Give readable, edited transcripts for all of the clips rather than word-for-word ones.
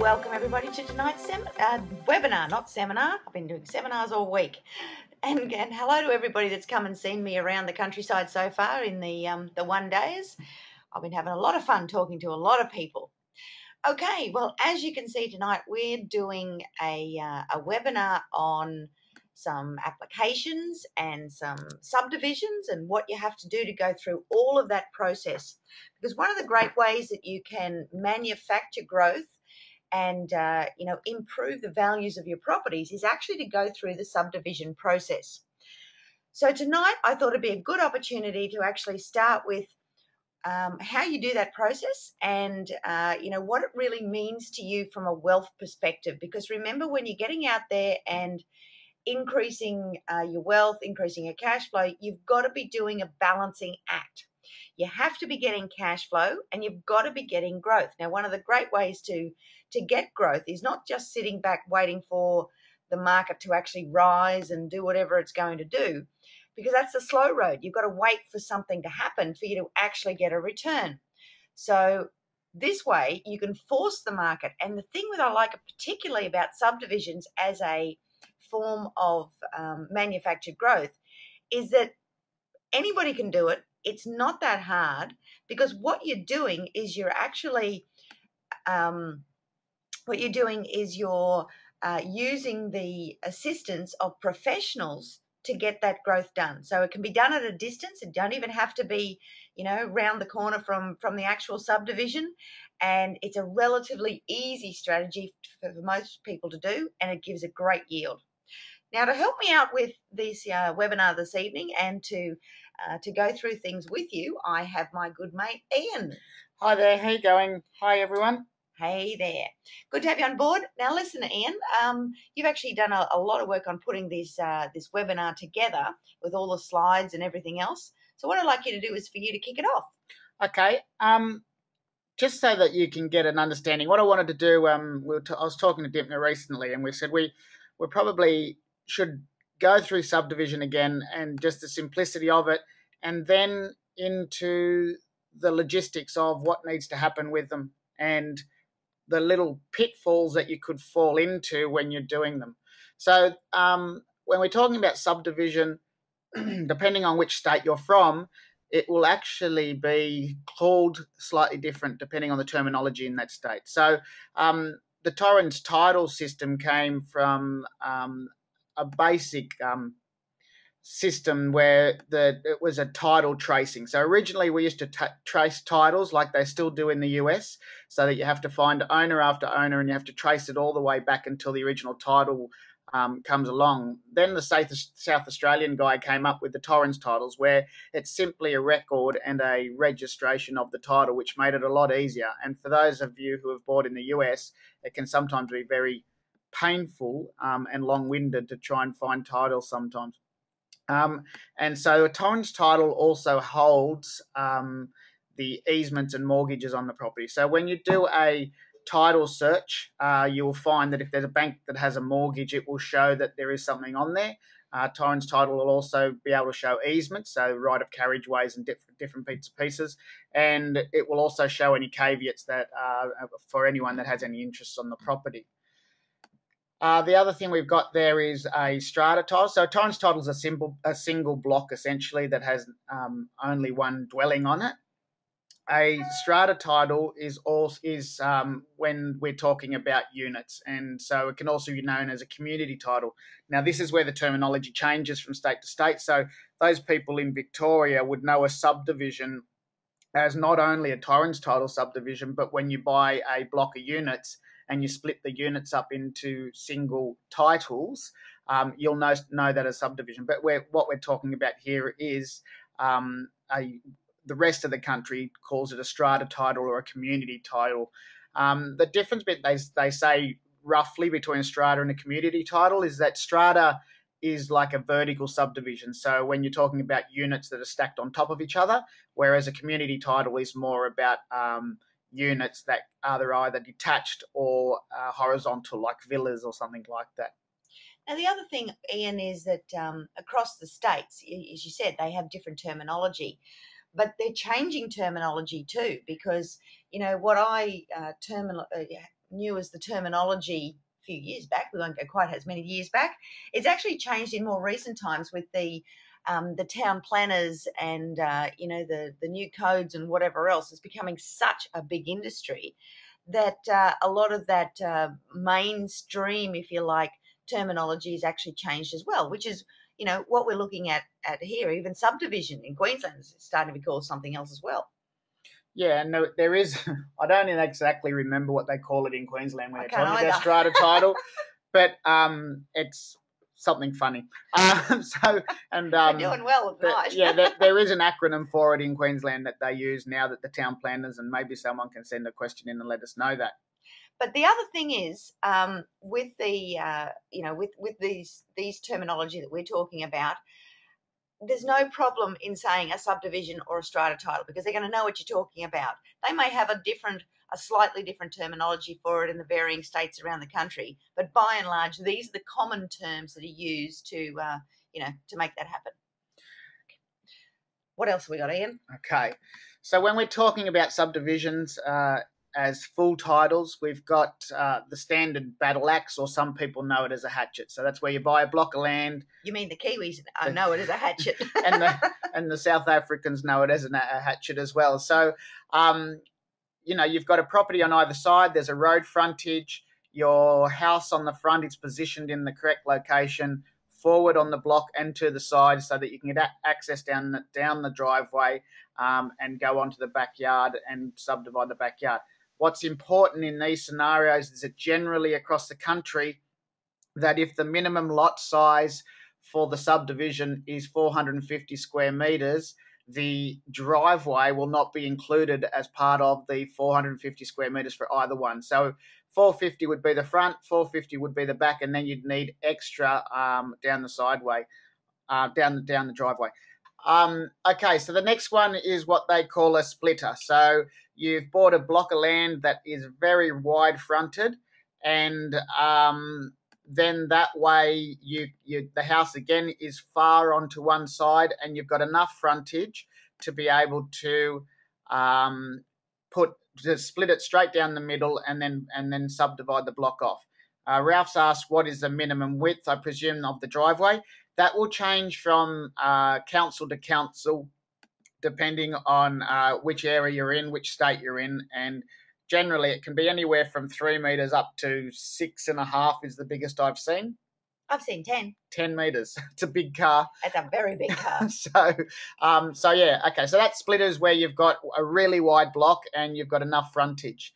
welcome everybody to tonight's webinar, not seminar. I've been doing seminars all week. And hello to everybody that's come and seen me around the countryside so far in the 1 days. I've been having a lot of fun talking to a lot of people. Okay, well, as you can see tonight, we're doing a webinar on some applications and some subdivisions and what you have to do to go through all of that process. Because one of the great ways that you can manufacture growth and improve the values of your properties is actually to go through the subdivision process. So tonight I thought it'd be a good opportunity to actually start with how you do that process and what it really means to you from a wealth perspective. Because remember, when you're getting out there and increasing your wealth, increasing your cash flow, you've got to be doing a balancing act. You have to be getting cash flow and you've got to be getting growth. Now, one of the great ways to get growth is not just sitting back waiting for the market to actually rise and do whatever it's going to do, because that's the slow road. You've got to wait for something to happen for you to actually get a return. So this way you can force the market. And the thing that I like particularly about subdivisions as a form of manufactured growth is that anybody can do it. It's not that hard, because what you're doing is you're actually using the assistance of professionals to get that growth done. So it can be done at a distance. It don't even have to be, round the corner from the actual subdivision. And it's a relatively easy strategy for most people to do, and it gives a great yield. Now, to help me out with this webinar this evening and to go through things with you, I have my good mate, Ian. Hi there, how you going? Hi, everyone. Hey there. Good to have you on board. Now, listen, Ian, you've actually done a lot of work on putting this webinar together with all the slides and everything else. So what I'd like you to do is for you to kick it off. Okay. Just so that you can get an understanding, what I wanted to do, I was talking to Dipner recently, and we said we probably should go through subdivision again and just the simplicity of it, and then into the logistics of what needs to happen with them and the little pitfalls that you could fall into when you're doing them. So when we're talking about subdivision, depending on which state you're from, it will actually be called slightly different depending on the terminology in that state. So the Torrens title system came from a basic system where it was a title tracing. So originally we used to trace titles like they still do in the US, so that you have to find owner after owner and you have to trace it all the way back until the original title comes along. Then the South Australian guy came up with the Torrens titles, where it's simply a record and a registration of the title, which made it a lot easier. And for those of you who have bought in the US, it can sometimes be very painful and long-winded to try and find titles sometimes. And so a Torrens title also holds the easements and mortgages on the property. So when you do a title search, you will find that if there's a bank that has a mortgage, it will show that there is something on there. Torrens title will also be able to show easements, so right of carriageways and different pieces, and it will also show any caveats that for anyone that has any interest on the property. The other thing we've got there is a strata title. So Torrens title is a single block essentially that has only one dwelling on it. A strata title is when we're talking about units, and so it can also be known as a community title. Now, this is where the terminology changes from state to state. So those people in Victoria would know a subdivision as not only a Torrens title subdivision, but when you buy a block of units and you split the units up into single titles, you'll know that as subdivision. But what we're talking about here is the rest of the country calls it a strata title or a community title. The difference they say roughly between a strata and a community title is that strata is like a vertical subdivision. So when you're talking about units that are stacked on top of each other, whereas a community title is more about units that are either detached or horizontal, like villas or something like that. Now, the other thing, Ian, is that across the states, as you said, they have different terminology, but they're changing terminology too, because what I new as the terminology a few years back. We won't go quite as many years back. It's actually changed in more recent times with the town planners and the new codes and whatever else. Is becoming such a big industry that a lot of that mainstream, if you like, terminology is actually changed as well, which is what we're looking at here. Even subdivision in Queensland is starting to be called something else as well. Yeah, and there is. I don't exactly remember what they call it in Queensland when I they're can't talking either. about strata title, but it's something funny. We're doing well at night. yeah, there is an acronym for it in Queensland that they use now that the town planners, and maybe someone can send a question in and let us know that. But the other thing is, with the with these terminology that we're talking about, there's no problem in saying a subdivision or a strata title because they're going to know what you're talking about. They may have a slightly different terminology for it in the varying states around the country, but by and large, these are the common terms that are used to to make that happen. What else have we got, Ian? Okay, so when we're talking about subdivisions as full titles, we've got the standard battle axe, or some people know it as a hatchet. So that's where you buy a block of land. You mean the Kiwis know it as a hatchet, and the South Africans know it as a hatchet as well. So, you've got a property on either side. There's a road frontage. Your house on the front is positioned in the correct location, forward on the block and to the side, so that you can get access down the driveway and go onto the backyard and subdivide the backyard. What's important in these scenarios is that generally across the country, that if the minimum lot size for the subdivision is 450 square metres, the driveway will not be included as part of the 450 square metres for either one. So 450 would be the front, 450 would be the back, and then you'd need extra down the sideway, down the driveway. Okay, so the next one is what they call a splitter. So you've bought a block of land that is very wide fronted, and then that way the house again is far onto one side, and you've got enough frontage to be able to split it straight down the middle and then subdivide the block off. Ralph's asked, what is the minimum width, I presume, of the driveway? That will change from council to council, depending on which area you're in, which state you're in, and generally it can be anywhere from 3 metres up to 6.5 is the biggest I've seen. I've seen 10. 10 metres. It's a big car. It's a very big car. So yeah, okay. So that splitter is where you've got a really wide block and you've got enough frontage.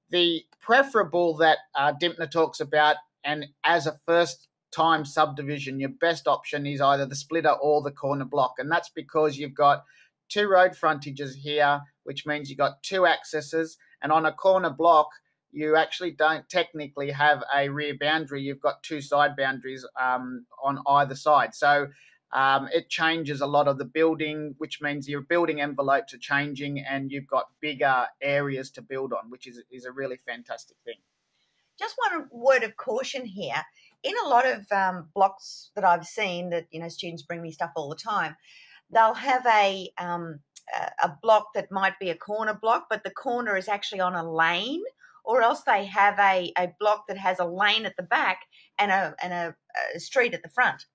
The preferable that Dimpner talks about, and as a first time subdivision, your best option is either the splitter or the corner block, and that's because you've got 2 road frontages here, which means you've got 2 accesses, and on a corner block you actually don't technically have a rear boundary. You've got 2 side boundaries on either side. So it changes a lot of the building, which means your building envelopes are changing and you've got bigger areas to build on, which is a really fantastic thing. Just one word of caution here. In a lot of blocks that I've seen that, students bring me stuff all the time, they'll have a block that might be a corner block, but the corner is actually on a lane, or else they have a block that has a lane at the back and a street at the front.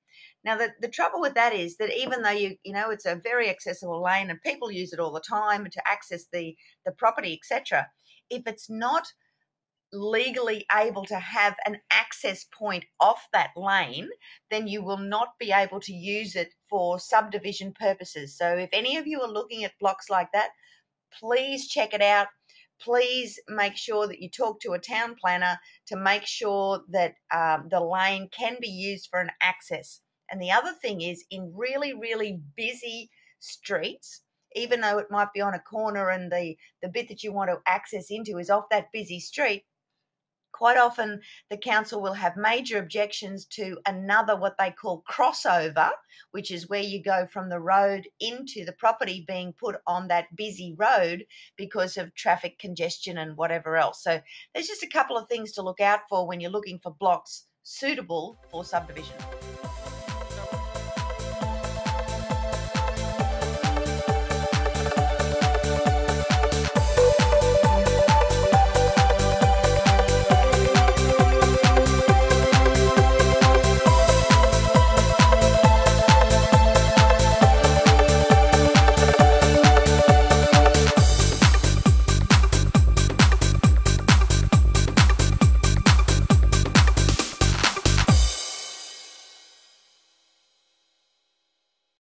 Now, the trouble with that is that even though it's a very accessible lane and people use it all the time to access the property, etc., if it's not legally able to have an access point off that lane, then you will not be able to use it for subdivision purposes. So if any of you are looking at blocks like that, please check it out. Please make sure that you talk to a town planner to make sure that the lane can be used for an access. And the other thing is, in really, really busy streets, even though it might be on a corner and the bit that you want to access into is off that busy street, quite often the council will have major objections to another, what they call crossover, which is where you go from the road into the property being put on that busy road because of traffic congestion and whatever else. So there's just a couple of things to look out for when you're looking for blocks suitable for subdivision.